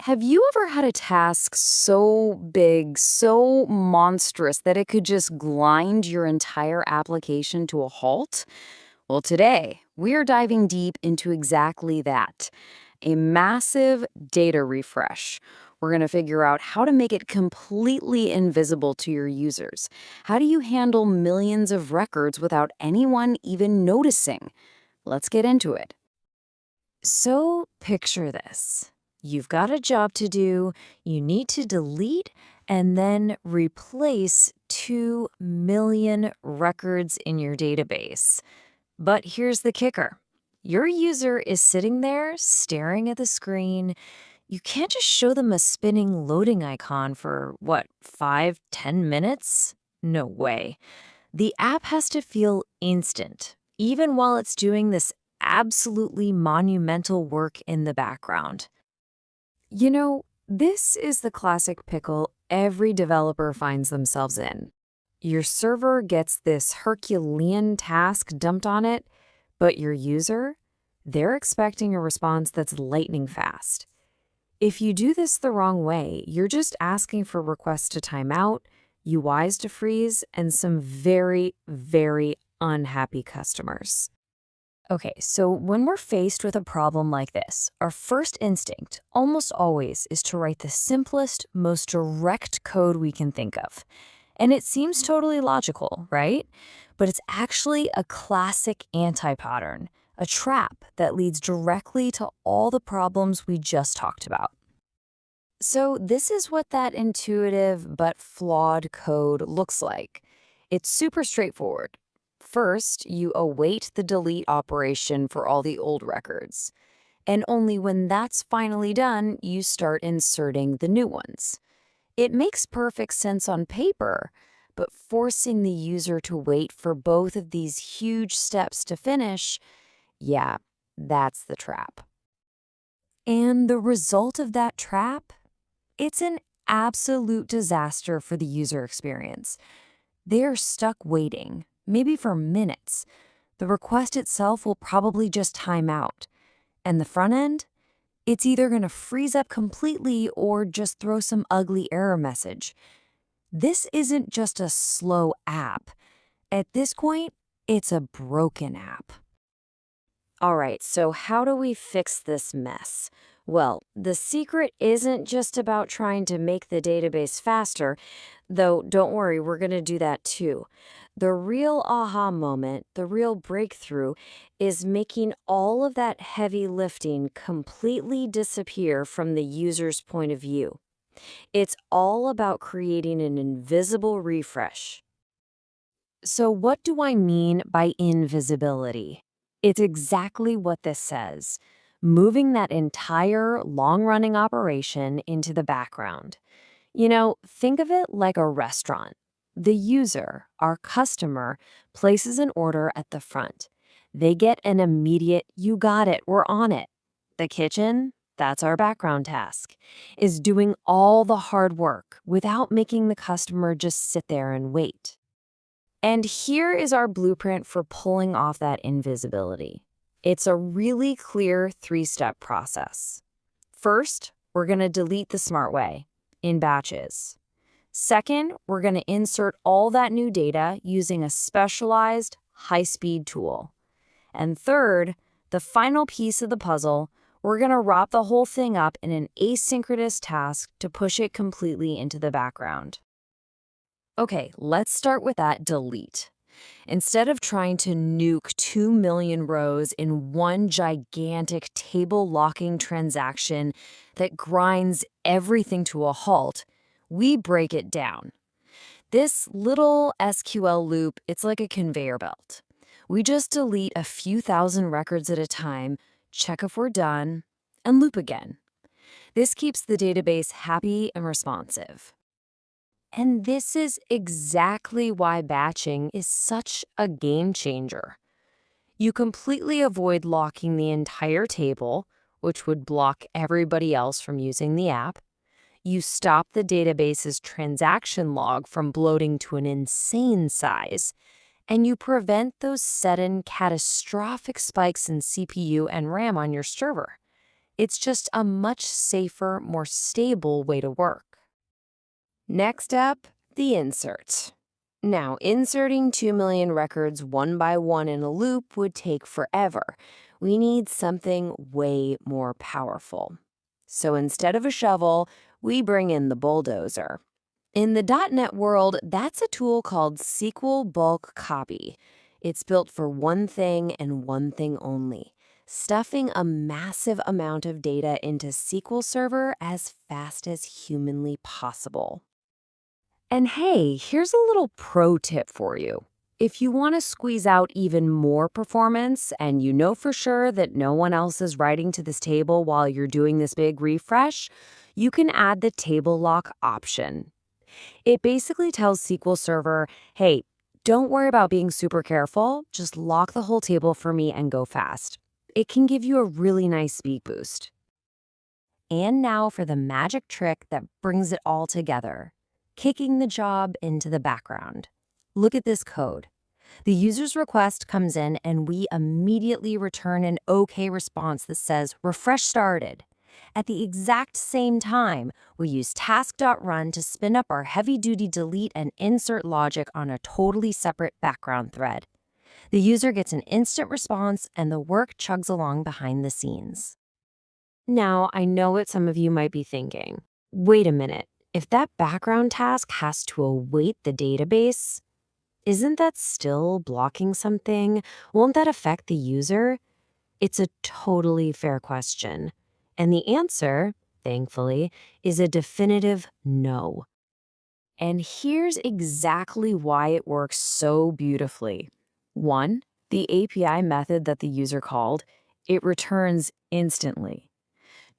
Have you ever had a task so big, so monstrous that it could just grind your entire application to a halt? Well, today, we're diving deep into exactly that, a massive data refresh. We're going to figure out how to make it completely invisible to your users. How do you handle millions of records without anyone even noticing? Let's get into it. So picture this. You've got a job to do, you need to delete and then replace 2 million records in your database. But here's the kicker. Your user is sitting there staring at the screen. You can't just show them a spinning loading icon for, what, 5, 10 minutes? No way. The app has to feel instant, even while it's doing this absolutely monumental work in the background. This is the classic pickle every developer finds themselves in. Your server gets this Herculean task dumped on it, but your user, they're expecting a response that's lightning fast. If you do this the wrong way, you're just asking for requests to time out, UIs to freeze, and some very, very unhappy customers. Okay, so when we're faced with a problem like this, our first instinct, almost always, is to write the simplest, most direct code we can think of. And it seems totally logical, right? But it's actually a classic anti-pattern, a trap that leads directly to all the problems we just talked about. So this is what that intuitive but flawed code looks like. It's super straightforward. First, you await the delete operation for all the old records. And only when that's finally done, you start inserting the new ones. It makes perfect sense on paper, but forcing the user to wait for both of these huge steps to finish, yeah, that's the trap. And the result of that trap? It's an absolute disaster for the user experience. They're stuck waiting, maybe for minutes. The request itself will probably just time out. And the front end? It's either going to freeze up completely or just throw some ugly error message. This isn't just a slow app. At this point, it's a broken app. All right, so how do we fix this mess? Well, the secret isn't just about trying to make the database faster, though don't worry, we're going to do that too. The real aha moment, the real breakthrough, is making all of that heavy lifting completely disappear from the user's point of view. It's all about creating an invisible refresh. So what do I mean by invisibility? It's exactly what this says, moving that entire long-running operation into the background. Think of it like a restaurant. The user, our customer, places an order at the front. They get an immediate, "You got it, we're on it." The kitchen, that's our background task, is doing all the hard work without making the customer just sit there and wait. And here is our blueprint for pulling off that invisibility. It's a really clear 3-step process. First, we're going to delete the smart way in batches. Second, we're going to insert all that new data using a specialized, high-speed tool. And third, the final piece of the puzzle, we're going to wrap the whole thing up in an asynchronous task to push it completely into the background. Okay, let's start with that delete. Instead of trying to nuke 2 million rows in one gigantic table-locking transaction that grinds everything to a halt, we break it down. This little SQL loop, it's like a conveyor belt. We just delete a few thousand records at a time, check if we're done, and loop again. This keeps the database happy and responsive. And this is exactly why batching is such a game changer. You completely avoid locking the entire table, which would block everybody else from using the app. You stop the database's transaction log from bloating to an insane size, and you prevent those sudden catastrophic spikes in CPU and RAM on your server. It's just a much safer, more stable way to work. Next up, the insert. Now, inserting 2 million records one by one in a loop would take forever. We need something way more powerful. So instead of a shovel, we bring in the bulldozer. In the .NET world, that's a tool called SQL Bulk Copy. It's built for one thing and one thing only: stuffing a massive amount of data into SQL Server as fast as humanly possible. And hey, here's a little pro tip for you. If you want to squeeze out even more performance and you know for sure that no one else is writing to this table while you're doing this big refresh, you can add the table lock option. It basically tells SQL Server, hey, don't worry about being super careful, just lock the whole table for me and go fast. It can give you a really nice speed boost. And now for the magic trick that brings it all together: kicking the job into the background. Look at this code. The user's request comes in and we immediately return an OK response that says refresh started. At the exact same time, we use task.run to spin up our heavy-duty delete and insert logic on a totally separate background thread. The user gets an instant response and the work chugs along behind the scenes. Now, I know what some of you might be thinking. Wait a minute, if that background task has to await the database, isn't that still blocking something? Won't that affect the user? It's a totally fair question. And the answer, thankfully, is a definitive no. And here's exactly why it works so beautifully. 1, the API method that the user called, it returns instantly.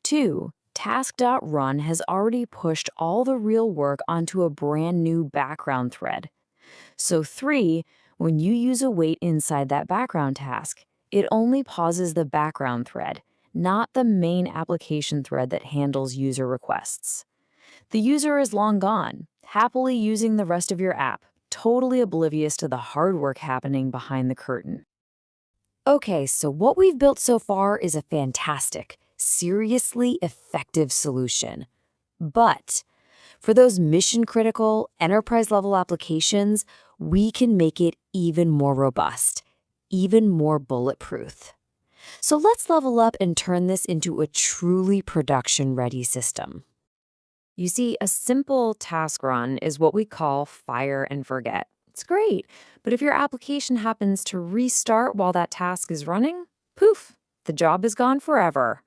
2, task.run has already pushed all the real work onto a brand new background thread. So 3, when you use await inside that background task, it only pauses the background thread, not the main application thread that handles user requests. The user is long gone, happily using the rest of your app, totally oblivious to the hard work happening behind the curtain. Okay, so what we've built so far is a fantastic, seriously effective solution. But for those mission-critical, enterprise-level applications, we can make it even more robust, even more bulletproof. So let's level up and turn this into a truly production-ready system. You see, a simple task run is what we call fire and forget. It's great, but if your application happens to restart while that task is running, poof, the job is gone forever.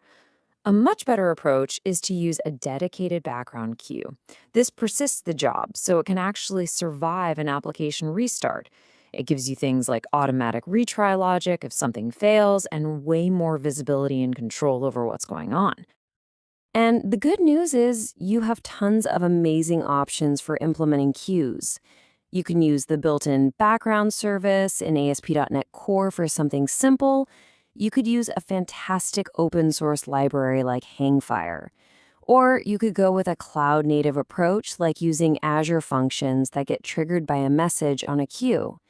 A much better approach is to use a dedicated background queue. This persists the job, so it can actually survive an application restart. It gives you things like automatic retry logic if something fails, and way more visibility and control over what's going on. And the good news is you have tons of amazing options for implementing queues. You can use the built-in background service in ASP.NET Core for something simple. You could use a fantastic open source library like Hangfire. Or you could go with a cloud-native approach like using Azure functions that get triggered by a message on a queue.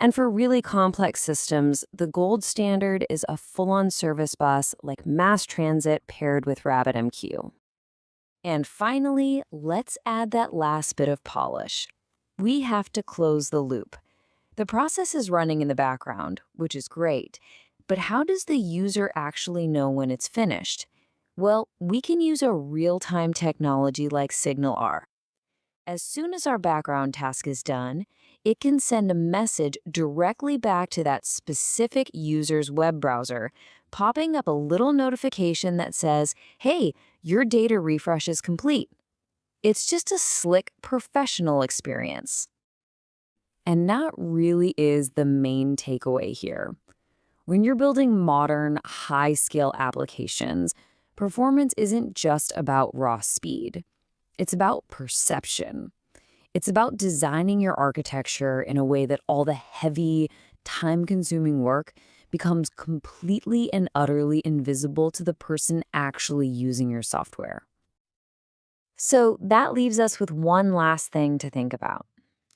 And for really complex systems, the gold standard is a full-on service bus like mass transit paired with RabbitMQ. And finally, let's add that last bit of polish. We have to close the loop. The process is running in the background, which is great, but how does the user actually know when it's finished? Well, we can use a real-time technology like SignalR. As soon as our background task is done, it can send a message directly back to that specific user's web browser, popping up a little notification that says, hey, your data refresh is complete. It's just a slick, professional experience. And that really is the main takeaway here. When you're building modern, high-scale applications, performance isn't just about raw speed. It's about perception. It's about designing your architecture in a way that all the heavy, time-consuming work becomes completely and utterly invisible to the person actually using your software. So that leaves us with one last thing to think about.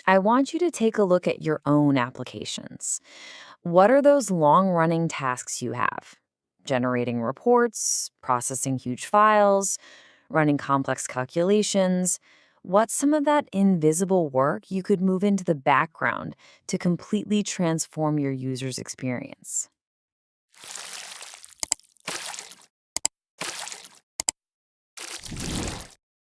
I want you to take a look at your own applications. What are those long-running tasks you have? generating reports, processing huge files, running complex calculations. What's some of that invisible work you could move into the background to completely transform your user's experience?